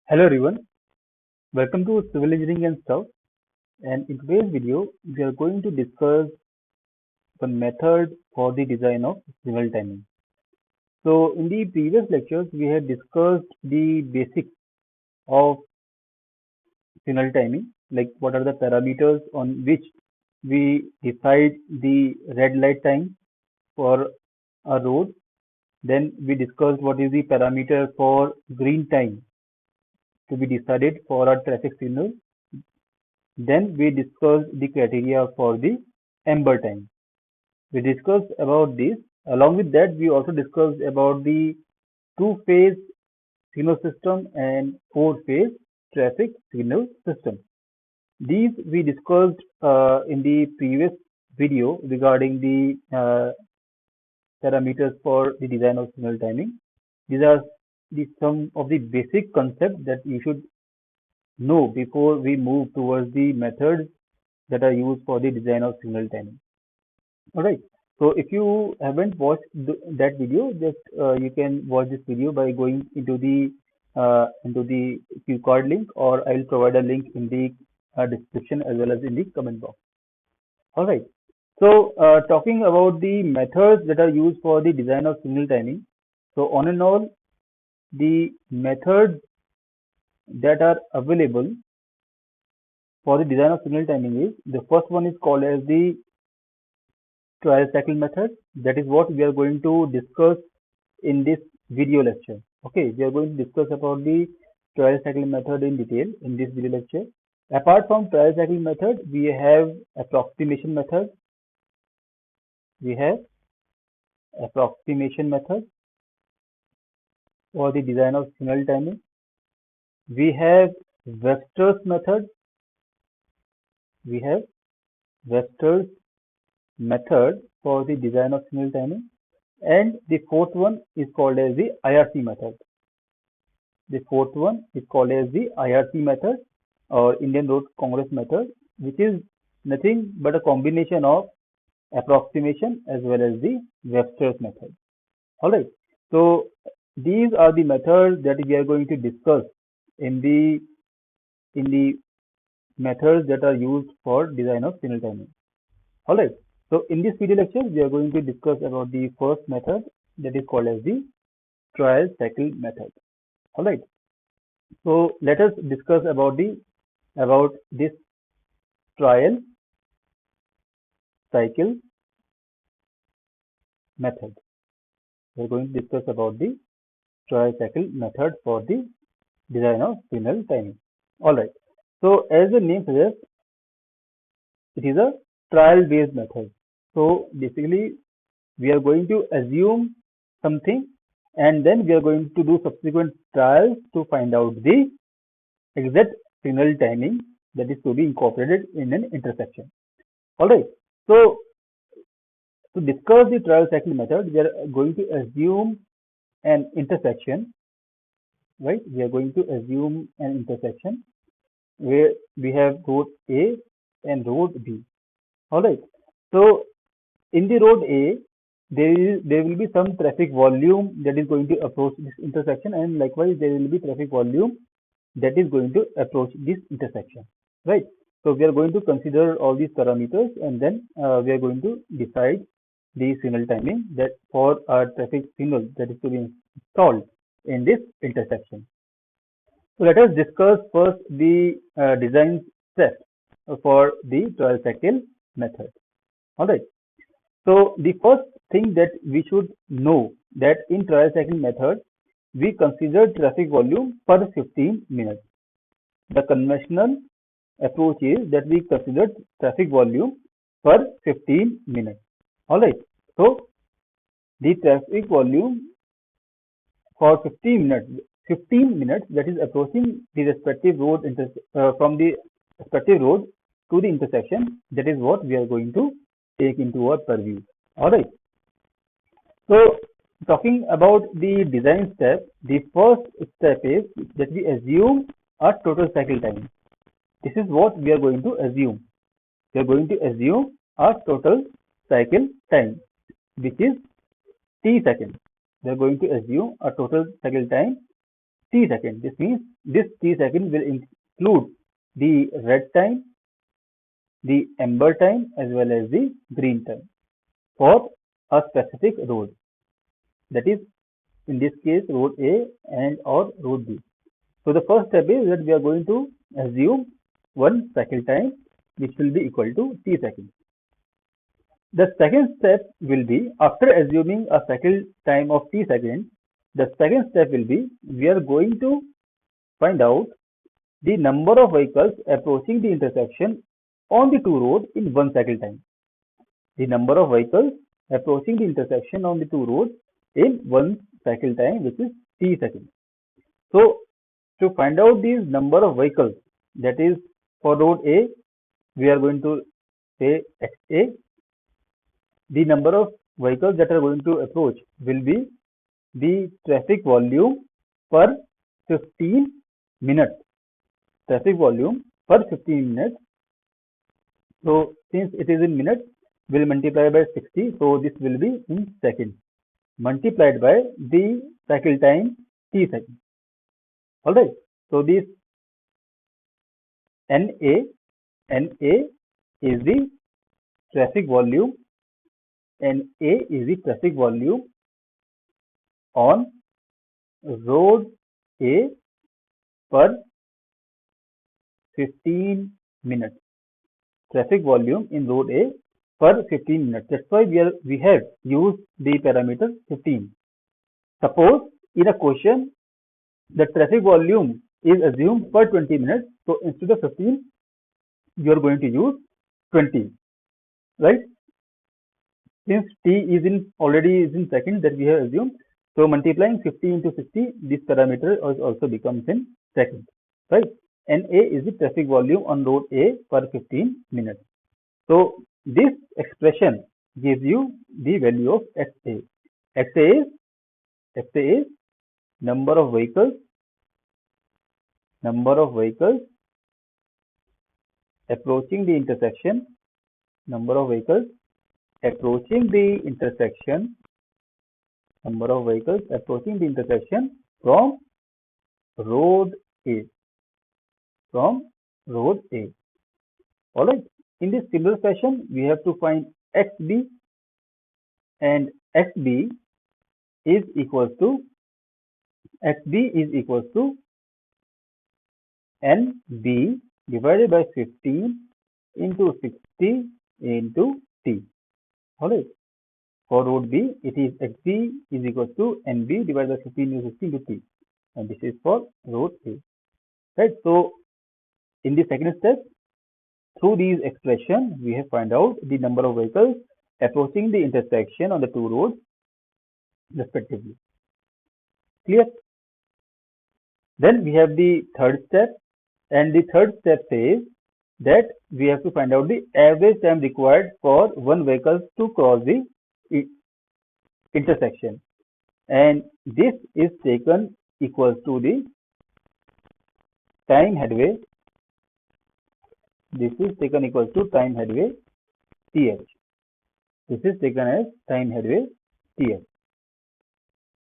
Hello everyone, welcome to Civil Engineering and Stuff. And in today's video, we are going to discuss the method for the design of signal timing. So in the previous lectures, we had discussed the basics of signal timing, like what are the parameters on which we decide the red light time for a road. Then we discussed what is the parameter for green time to be decided for a traffic signal. Then we discussed the criteria for the amber time. We discussed about this. Along with that, we also discussed about the two-phase signal system and four-phase traffic signal system. These we discussed in the previous video regarding the parameters for the design of signal timing. These are some of the basic concepts that you should know before we move towards the methods that are used for the design of signal timing. All right. So if you haven't watched that video, just you can watch this video by going into the Q card link, or I'll provide a link in the description as well as in the comment box. All right. So talking about the methods that are used for the design of signal timing. So on and all, the methods that are available for the design of signal timing is the first one is called as the trial cycle method. That is what we are going to discuss in this video lecture. Okay, we are going to discuss about the trial cycle method in detail in this video lecture. Apart from trial cycle method, we have approximation method. We have approximation method for the design of signal timing. We have Webster's method. We have Webster's method for the design of signal timing, and the fourth one is called as the IRC method. The fourth one is called as the IRC method, or Indian Road Congress method, which is nothing but a combination of approximation as well as the Webster's method. All right. So these are the methods that we are going to discuss in the methods that are used for design of signal timing. All right. So in this video lecture, we are going to discuss about the first method, that is called as the trial cycle method. All right. So let us discuss about this trial cycle method. We are going to discuss about the trial cycle method for the design of signal timing. All right. So as the name suggests, it is a trial based method. So basically, we are going to assume something, and then we are going to do subsequent trials to find out the exact signal timing that is to be incorporated in an intersection. All right. So to discuss the trial cycle method, we are going to assume an intersection, right? We are going to assume an intersection where we have road A and road B. All right. So in the road A, there will be some traffic volume that is going to approach this intersection, and likewise there will be traffic volume that is going to approach this intersection, right? So we are going to consider all these parameters, and then we are going to decide the signal timing that for our traffic signal that is to be installed in this intersection. So let us discuss first the design steps for the trial cycle method. All right. So the first thing that we should know that in trial cycle method, we consider traffic volume per 15 minutes. The conventional approach is that we consider traffic volume per 15 minutes. All right. So the traffic volume for 15 minutes that is approaching the respective road from the respective road to the intersection, that is what we are going to take into our purview. All right. So talking about the design step, the first step is that we assume a total cycle time. This is what we are going to assume. We are going to assume a total cycle time, which is t seconds. We are going to assume a total cycle time t second. This means this t second will include the red time, the amber time, as well as the green time for a specific road. That is, in this case, road A and or road B. So the first step is that we are going to assume one cycle time, which will be equal to t seconds. The second step will be, after assuming a cycle time of t seconds, the second step will be we are going to find out the number of vehicles approaching the intersection on the two roads in one cycle time. The number of vehicles approaching the intersection on the two roads in one cycle time, which is t seconds. So to find out these number of vehicles, that is for road A, we are going to say XA. The number of vehicles that are going to approach will be the traffic volume per 15 minutes. Traffic volume per 15 minutes. So since it is in minutes, we'll multiply by 60. So this will be in seconds multiplied by the cycle time t seconds. Alright. So this NA is the traffic volume. NA is the traffic volume on road A per 15 minutes. Traffic volume in road A per 15 minutes. That's why we have used the parameter 15. Suppose in a question the traffic volume is assumed per 20 minutes. So instead of 15, you are going to use 20, right? Since t is already in seconds that we have assumed, so multiplying 50 into 60, this parameter also becomes in seconds, right? NA is the traffic volume on road A per 15 minutes. So this expression gives you the value of XA. XA is number of vehicles approaching the intersection, number of vehicles approaching the intersection from road A. Alright. In this similar fashion, we have to find XB, and XB is equals to NB divided by 15 into 60 into T. Alright. For road B, it is XB is equals to NB divided by 15 into 60 into T. And this is for road A. Right. So in the second step, through these expressions, we have found out the number of vehicles approaching the intersection on the two roads respectively. Clear? Then we have the third step, and the third step says that we have to find out the average time required for one vehicle to cross the intersection, and this is taken equals to the time headway. This is taken equals to time headway TH. This is taken as time headway TH.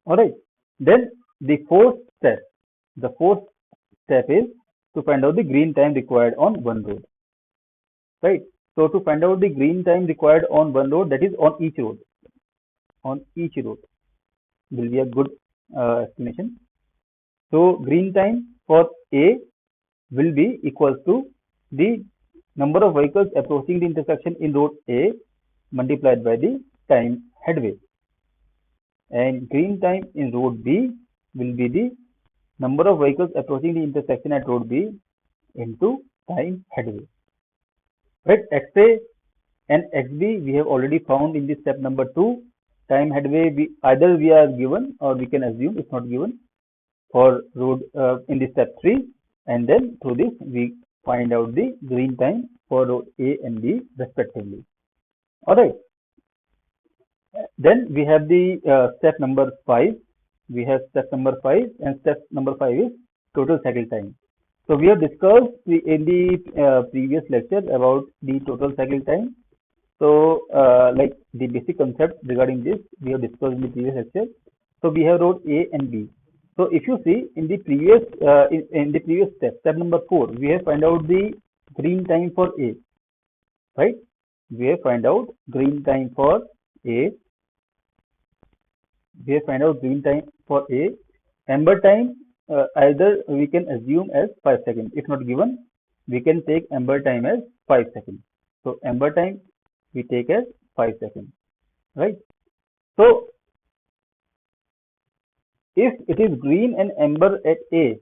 Alright. Then the fourth step is to find out the green time required on one road. Right. So to find out the green time required on one road, that is on each road. Will be a good estimation. So green time for A will be equals to the number of vehicles approaching the intersection in road A multiplied by the time headway, and green time in road B will be the number of vehicles approaching the intersection at road B into time headway. Right. XA and XB we have already found in the step number 2. Time headway either we are given or we can assume it's not given for road in the step 3, and then through this we find out the green time for road A and B respectively. Alright. Then we have the step number 5. We have step number 5, and step number 5 is total cycle time. So we have discussed in the previous lecture about the total cycle time. So like the basic concept regarding this we have discussed in the previous lecture. So we have road A and B. So if you see in the previous step number 4, we have find out the green time for A, right? We have find out green time for A. We have find out green time for A. Amber time, either we can assume as 5 seconds. If not given, we can take amber time as 5 seconds. So amber time we take as 5 seconds, right? So if it is green and amber at A,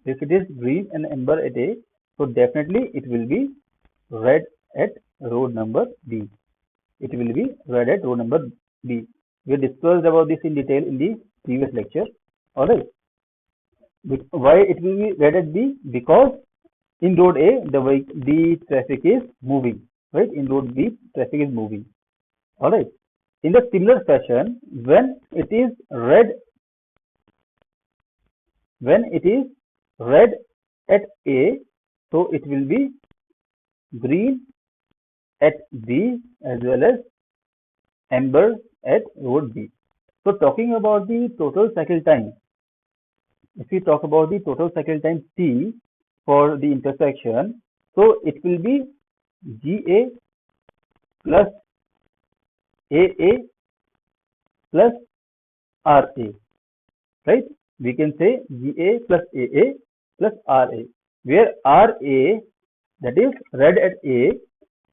if it is green and amber at A, so definitely it will be red at road number B. It will be red at road number B. We discussed about this in detail in the previous lecture. Alright. Why it will be red at B? Because in road A, the traffic is moving. Right? In road B, traffic is moving. Alright. In the similar fashion, when it is red at A, so it will be green at B as well as amber at road B. So talking about the total cycle time, if we talk about the total cycle time T for the intersection, so it will be GA plus AA plus RA, right? We can say GA plus AA plus RA, where RA, that is red at A,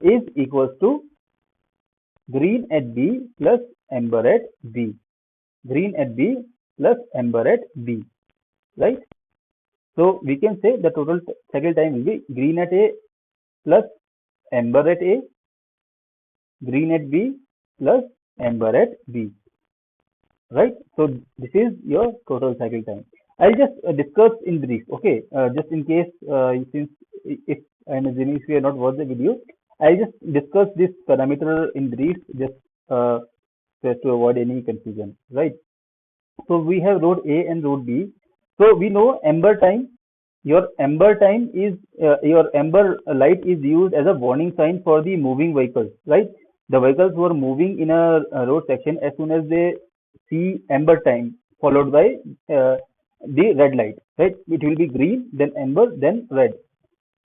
is equals to green at B plus amber at B. Green at B plus amber at B, right? So we can say the total cycle time will be green at A plus amber at A, green at B plus amber at B, right? So this is your total cycle time. I'll just discuss in brief, okay? Just in case, since if I'm assuming if you have not watched the video, I'll just discuss this parameter in brief, just so as to avoid any confusion, right? So we have road A and road B. So we know amber time. Your amber time is your amber light is used as a warning sign for the moving vehicles, right? The vehicles who are moving in a road section, as soon as they see amber time followed by the red light, right? It will be green, then amber, then red,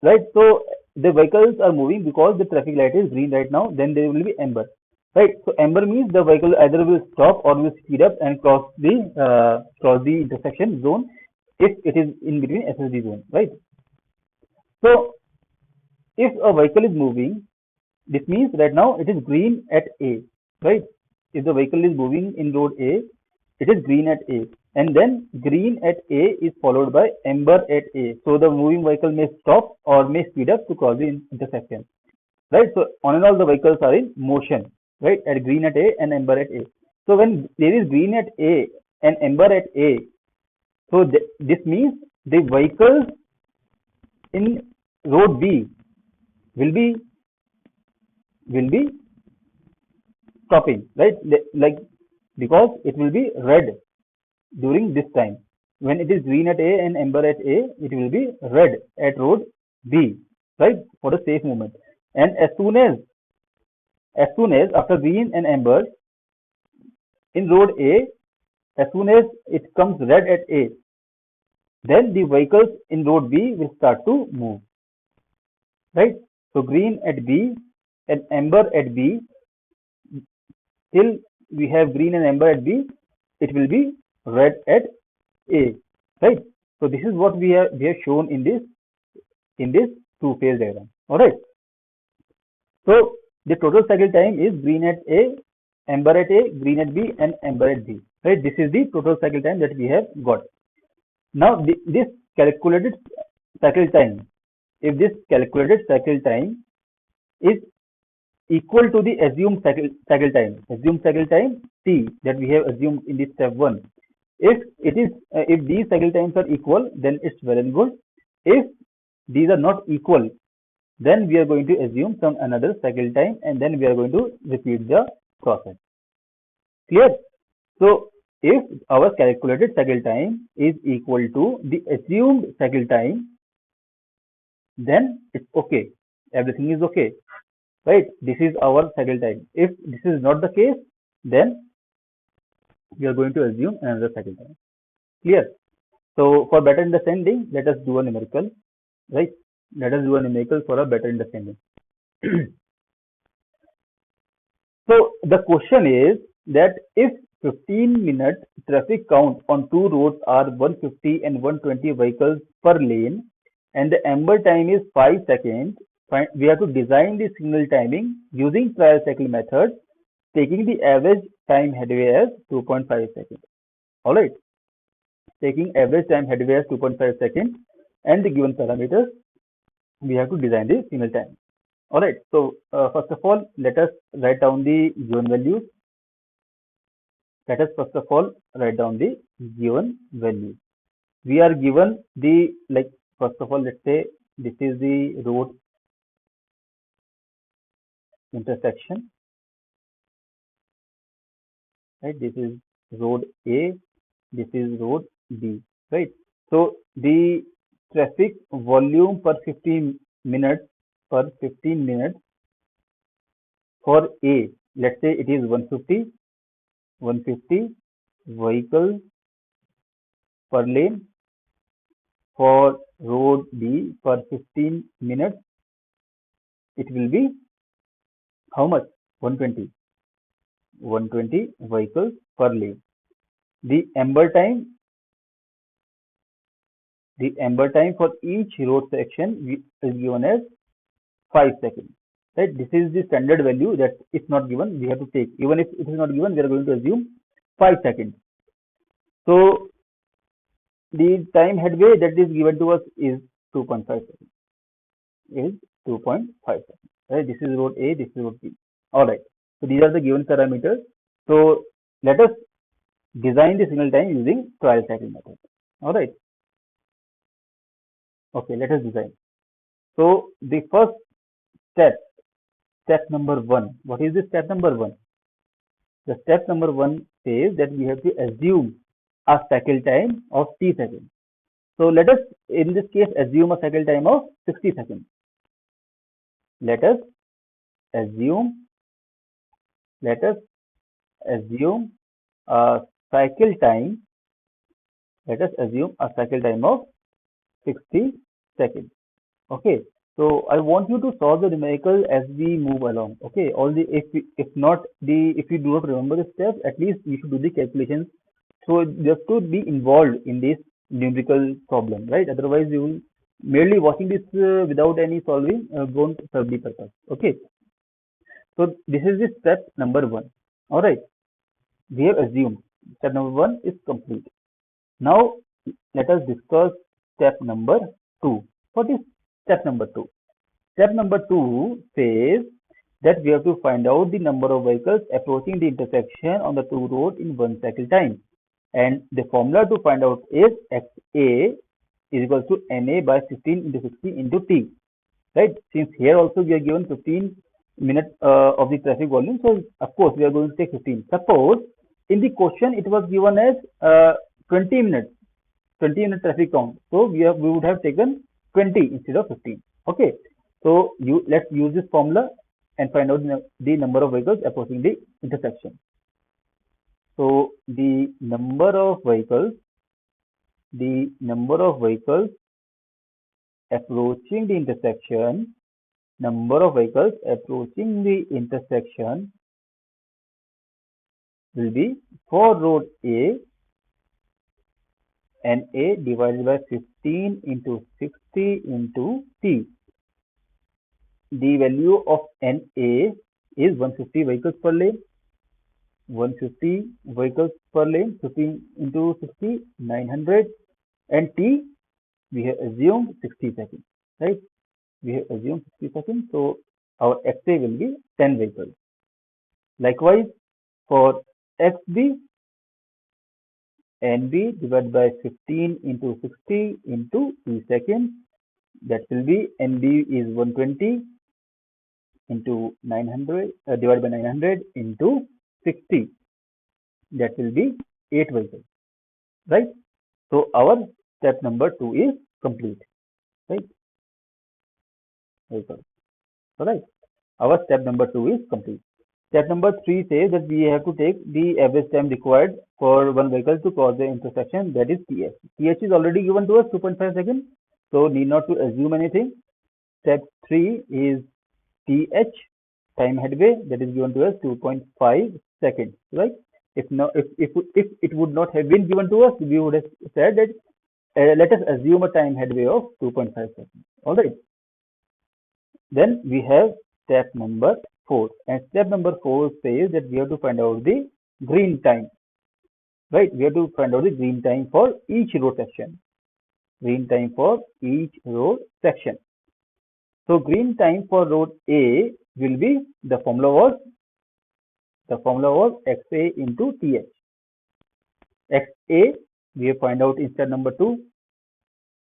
right? So the vehicles are moving because the traffic light is green right now, then there will be amber, right? So amber means the vehicle either will stop or will speed up and cross the intersection zone if it is in between SSD zone, right? So if a vehicle is moving, this means right now it is green at A, right? If the vehicle is moving in road A, it is green at A, and then green at A is followed by amber at A. So the moving vehicle may stop or may speed up to cross the intersection, right? So on and all the vehicles are in motion, right? At green at A and amber at A. So when there is green at A and amber at A, so this means the vehicles in road B will be stopping, right? Like because it will be red during this time. When it is green at A and amber at A, it will be red at road B, right? For the safe movement. And as soon as after green and amber in road A, as soon as it comes red at A, then the vehicles in road B will start to move, right? So green at B and amber at B, till we have green and amber at B, it will be red at A, right? So this is what we have shown in this two-phase diagram. All right. So the total cycle time is green at A, amber at A, green at B, and amber at B. Right. This is the total cycle time that we have got. Now this calculated cycle time, if this calculated cycle time is equal to the assumed cycle time T that we have assumed in this step 1. If these cycle times are equal, then it's well and good. If these are not equal, then we are going to assume some another cycle time, and then we are going to repeat the process. Clear? So if our calculated cycle time is equal to the assumed cycle time, then it's okay. Everything is okay, right? This is our cycle time. If this is not the case, then we are going to assume another cycle time. Clear? So for better understanding, let us do a numerical, right? Let us do a numerical for a better understanding. So the question is that if 15-minute traffic count on two roads are 150 and 120 vehicles per lane and the amber time is 5 seconds, we have to design the signal timing using trial cycle method, taking the average time headway as 2.5 seconds. Alright, taking average time headway as 2.5 seconds and the given parameters, we have to design the signal time. Alright, so first of all, let us write down the given values. Let us first of all write down the given value. We are given the, like, first of all, let's say this is the road intersection, right? This is road A, this is road B, right? So the traffic volume per 15 minutes for A, let's say it is 150 vehicles per lane. For road B for 15 minutes, it will be how much? 120 vehicles per lane. The amber time for each road section is given as 5 seconds. Right? This is the standard value that if not given, we have to take. Even if it is not given, we are going to assume 5 seconds. So the time headway that is given to us is 2.5 seconds. Is 2.5 seconds. Right? This is road A, this is road B. Alright. So these are the given parameters. So let us design the signal time using trial cycle method. Alright. Okay, let us design. So the first step number 1. What is the step number 1? The step number 1 says that we have to assume a cycle time of t seconds. So let us in this case assume a cycle time of 60 seconds. Let us assume a cycle time. Let us assume a cycle time of 60 seconds. Okay. So I want you to solve the numerical as we move along. Okay. If you do not remember the steps, at least you should do the calculations. So just to be involved in this numerical problem, right? Otherwise, you will merely watching this without any solving won't serve the purpose. Okay. So this is the step number 1. All right. We have assumed step number 1 is complete. Now let us discuss step number 2. What is step number 2? Step number 2 says that we have to find out the number of vehicles approaching the intersection on the two roads in one cycle time. And the formula to find out is XA is equal to NA by 15 into 60 into T. Right? Since here also we are given 15 minutes of the traffic volume, so of course we are going to take 15. Suppose in the question it was given as 20 minute traffic count. So we would have taken 20 instead of 15. Okay. So let's use this formula and find out the number of vehicles approaching the intersection. So the number of vehicles approaching the intersection, will be for road A, NA divided by 15 into 60 into T. The value of NA is 150 vehicles per lane. 150 vehicles per lane, 15 into 60, 900. And T, we have assumed 60 seconds, right? We have assumed 60 seconds. So our XA will be 10 vehicles. Likewise, for XB, NB divided by 15 into 60 into 2 seconds. That will be NB is 120 into 900 divided by 900 into 60. That will be 8 vehicles, right? So our step number 2 is complete, right? All right. Our step number 2 is complete. Step number 3 says that we have to take the average time required for one vehicle to cross the intersection, that is TH. TH is already given to us 2.5 seconds, so need not to assume anything. Step 3 is TH, time headway, that is given to us 2.5 seconds, right? If it would not have been given to us, we would have said that let us assume a time headway of 2.5 seconds. All right. Then we have step number 4, and step number 4 says that we have to find out the green time, right? We have to find out the green time for each road section. Green time for each road section. So green time for road A will be, the formula was XA into TH. XA we have find out in step number 2.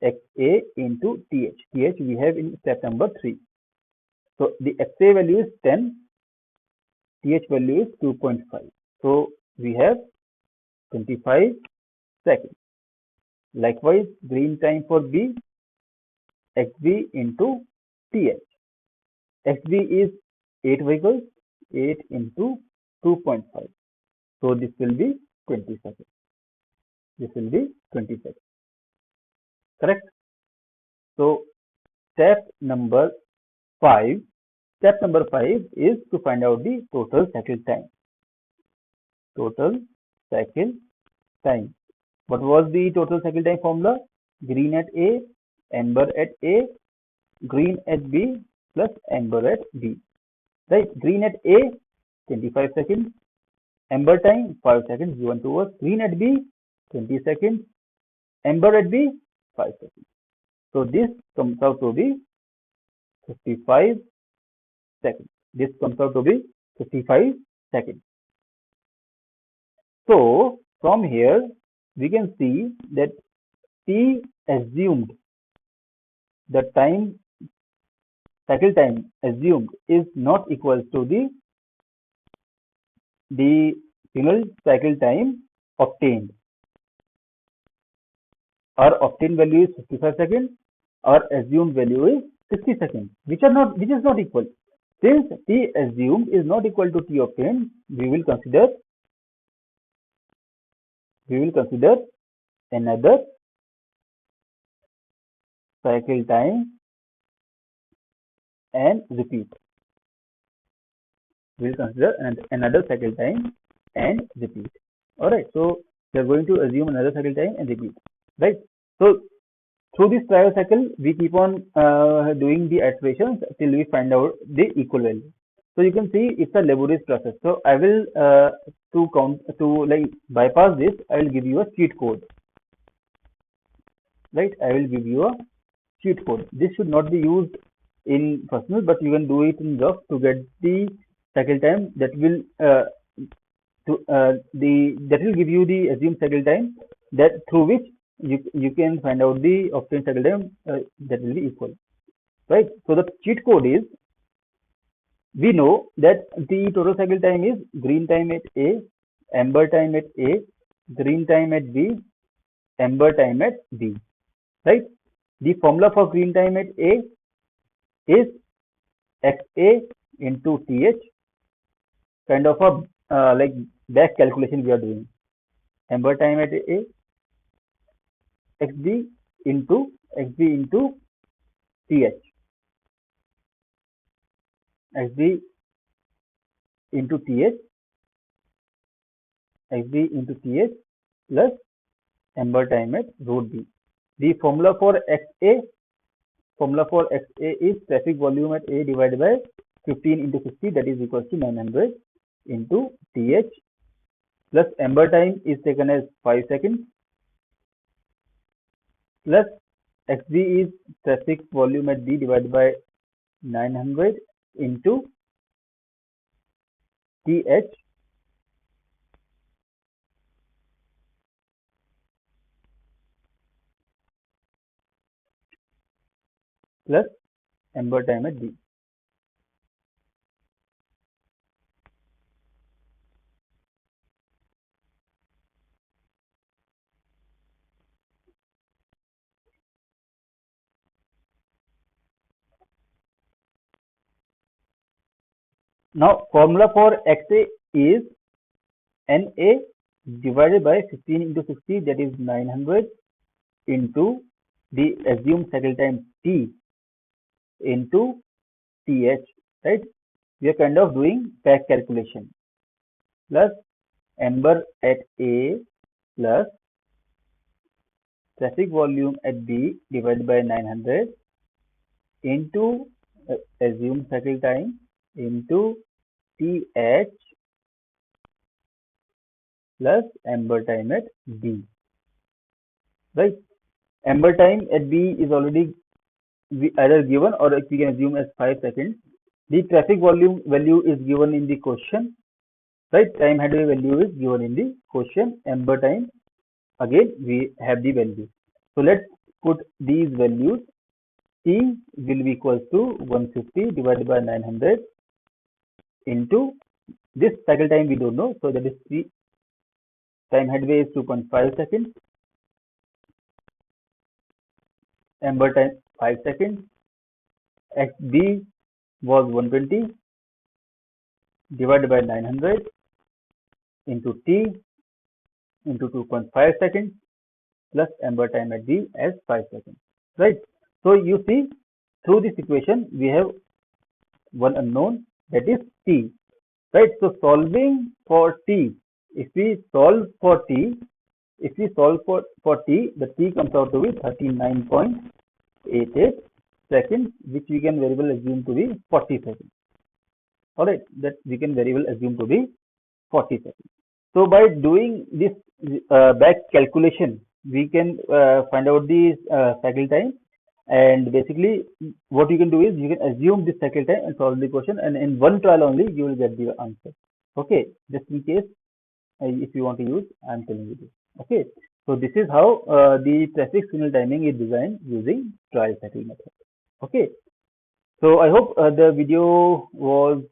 XA into TH. TH we have in step number 3. So the XA value is 10, TH value is 2.5. So we have 25 seconds. Likewise, green time for B, XB into TH. XB is 8 vehicles, 8 into 2.5. So this will be 20 seconds. This will be 20 seconds. Correct? So step number 5. Step number 5 is to find out the total cycle time. Total cycle time. What was the total cycle time formula? Green at A, amber at A, green at B plus amber at B. Right? Green at A, 25 seconds. Amber time, 5 seconds given to us. Green at B, 20 seconds. Amber at B, 5 seconds. So this comes out to be 55 seconds. This comes out to be 55 seconds. So from here we can see that T assumed, the time cycle time assumed is not equal to the final cycle time obtained. Our obtained value is 55 seconds. Our assumed value is 60 seconds, which is not equal. Since T assumed is not equal to T obtained, we will consider another cycle time and repeat. We will consider another cycle time and repeat. Alright, so we are going to assume another cycle time and repeat. Right? So through this trial cycle, we keep on doing the iterations till we find out the equal value. So you can see it's a laborious process. So I will to bypass this, I will give you a cheat code. Right? I will give you a cheat code. This should not be used in personal, but you can do it in job to get the cycle time that will give you the assumed cycle time, that through which you can find out the obtained cycle time that will be equal. Right? So the cheat code is, we know that the total cycle time is green time at A, amber time at A, green time at B, amber time at B. Right? The formula for green time at A is XA into TH, kind of a back calculation we are doing. Amber time at A, XB into TH. XB into TH, XB into TH plus amber time at road B. The formula for XA is traffic volume at A divided by 15 into 50, that is equals to 900 into TH, plus amber time is taken as 5 seconds, plus XB is traffic volume at B divided by 900 into TH, plus amber time at B. Now formula for XA is NA divided by 15 into 60, that is 900, into the assumed cycle time T into TH, right? We are kind of doing back calculation, plus amber at A plus traffic volume at B divided by 900 into assumed cycle time into TH plus amber time at B, right? Amber time at B is already either given or we can assume as 5 seconds. The traffic volume value is given in the question, right? Time headway value is given in the question. Amber time, again we have the value. So let's put these values. T will be equals to 150 divided by 900 into this cycle time we don't know, so that is the time headway is 2.5 seconds, amber time 5 seconds, XB was 120 divided by 900 into T into 2.5 seconds plus amber time at B as 5 seconds, right? So you see, through this equation we have one unknown, that is T, right? So solving for T, if we solve for T, the T comes out to be 39.88 seconds, which we can very well assume to be 40 seconds. Alright, that we can very well assume to be 40 seconds. So by doing this back calculation, we can find out the cycle time, and basically what you can do is you can assume this cycle time and solve the question, and in one trial only you will get the answer. Okay, just in case if you want to use, I am telling you this. Okay, so this is how the traffic signal timing is designed using trial cycle method. Okay, so I hope the video was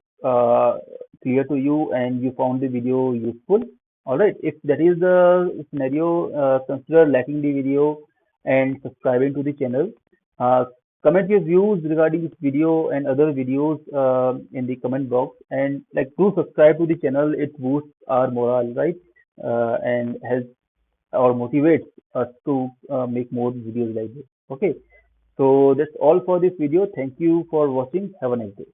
clear to you and you found the video useful. All right, if that is the scenario, consider liking the video and subscribing to the channel. Uh, Comment your views regarding this video and other videos in the comment box, and like do subscribe to the channel. It boosts our morale, right? And helps or motivates us to make more videos like this. Okay, so that's all for this video. Thank you for watching. Have a nice day.